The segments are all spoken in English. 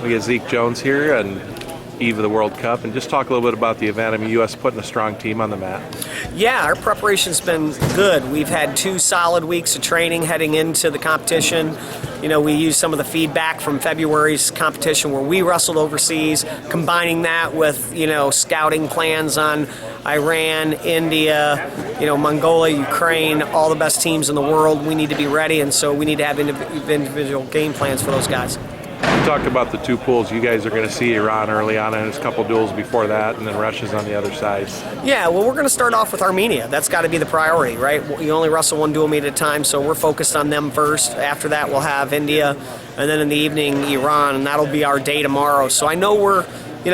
We got Zeke Jones here and eve of the World Cup, and just talk a little bit about the event. I mean, U.S. putting a strong team on the mat. Yeah, our preparation's been good. We've had 2 solid weeks of training heading into the competition. You know, we used some of the feedback from February's competition where we wrestled overseas, combining that with, scouting plans on Iran, India, Mongolia, Ukraine, all the best teams in the world. We need to be ready, and so we need to have individual game plans for those guys. You talked about the 2 pools. You guys are going to see Iran early on, and there's a couple duels before that, and then Russia's on the other side. Yeah, well, we're going to start off with Armenia. That's got to be the priority, right? You only wrestle 1 dual meet at a time, so we're focused on them first. After that, we'll have India, and then in the evening, Iran, and that'll be our day tomorrow. So I know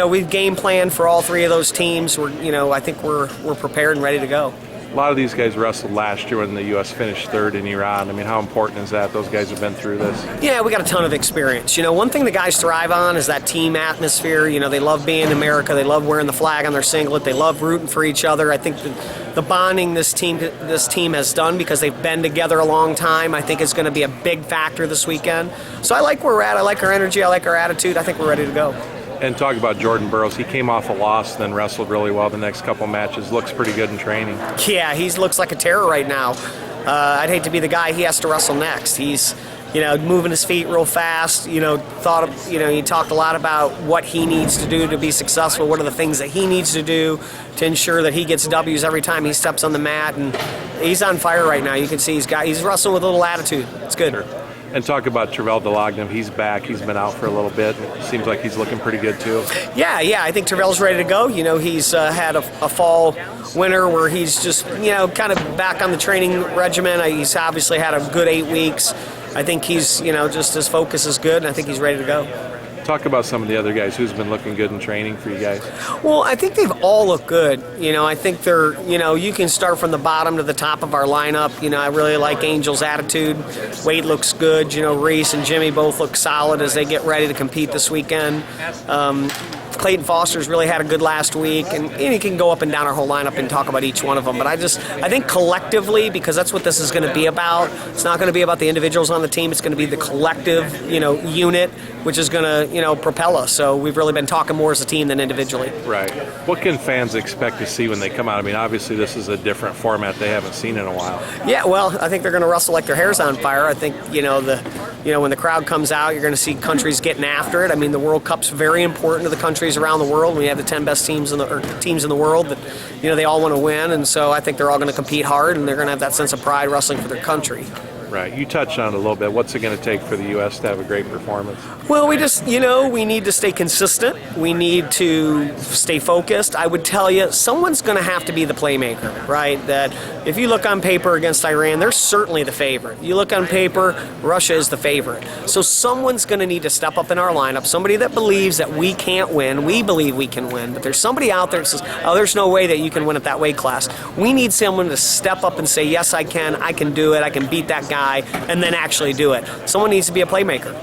we've game planned for all 3 of those teams. I think we're prepared and ready to go. A lot of these guys wrestled last year when the U.S. finished 3rd in Iran. I mean, how important is that? Those guys have been through this. Yeah, we got a ton of experience. One thing the guys thrive on is that team atmosphere. They love being in America. They love wearing the flag on their singlet. They love rooting for each other. I think the bonding this team has done, because they've been together a long time, I think is going to be a big factor this weekend. So I like where we're at. I like our energy. I like our attitude. I think we're ready to go. And talk about Jordan Burroughs. He came off a loss, then wrestled really well the next couple matches. Looks pretty good in training. Yeah, he looks like a terror right now. I'd hate to be the guy he has to wrestle next. He's, moving his feet real fast. He talked a lot about what he needs to do to be successful. What are the things that he needs to do to ensure that he gets W's every time he steps on the mat? And he's on fire right now. You can see he's wrestling with a little attitude. It's good. Sure. And talk about Tervel Delognev. He's back. He's been out for a little bit. It seems like he's looking pretty good, too. Yeah. I think Tervel's ready to go. He's had a fall winter where he's just, kind of back on the training regimen. He's obviously had a good 8 weeks. I think he's, just his focus is good, and I think he's ready to go. Talk about some of the other guys. Who's been looking good in training for you guys? Well, I think they've all looked good. I think they're, you can start from the bottom to the top of our lineup. I really like Angel's attitude. Wade looks good. Reese and Jimmy both look solid as they get ready to compete this weekend. Clayton Foster's really had a good last week, and you can go up and down our whole lineup and talk about each one of them. But I think collectively, because that's what this is going to be about, it's not going to be about the individuals on the team. It's going to be the collective, unit, which is going to, propel us. So we've really been talking more as a team than individually. Right. What can fans expect to see when they come out? I mean, obviously this is a different format they haven't seen in a while. Yeah, well, I think they're going to wrestle like their hair's on fire. I think, when the crowd comes out, you're going to see countries getting after it. I mean, the World Cup's very important to the countries around the world. We have the 10 best teams in the world that, they all want to win, and so I think they're all going to compete hard, and they're going to have that sense of pride wrestling for their country. Right. You touched on it a little bit. What's it going to take for the U.S. to have a great performance? Well, we just, we need to stay consistent. We need to stay focused. I would tell you, someone's going to have to be the playmaker, right? That if you look on paper against Iran, they're certainly the favorite. You look on paper, Russia is the favorite. So someone's going to need to step up in our lineup, somebody that believes that we can't win. We believe we can win, but there's somebody out there that says, oh, there's no way that you can win at that weight class. We need someone to step up and say, yes, I can do it, I can beat that guy, and then actually do it. Someone needs to be a playmaker.